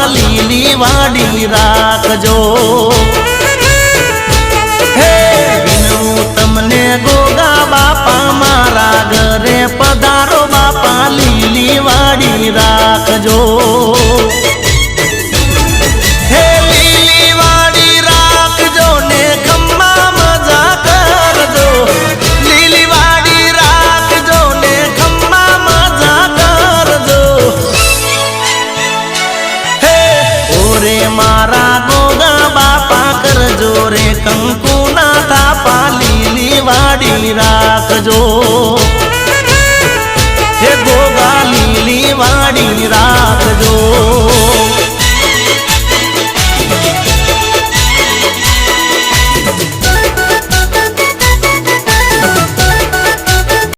લીલી વાડી રાખજો હે વિનવું તમને ગોગા બાપા મારા ઘરે પધારો બાપા લીલી વાડી રાખજો હે લીલી વાડી રાખજો ને ખમ્મા મજા કરજો લીલી વાડી રાખજો ને ખમ્મા મજા કરજો હે ઓરે મારા ગોગા બાપા કરજો રે કંકુના થાપા લીલી વાડી રાખજો હે ગોગા લીલી વાડી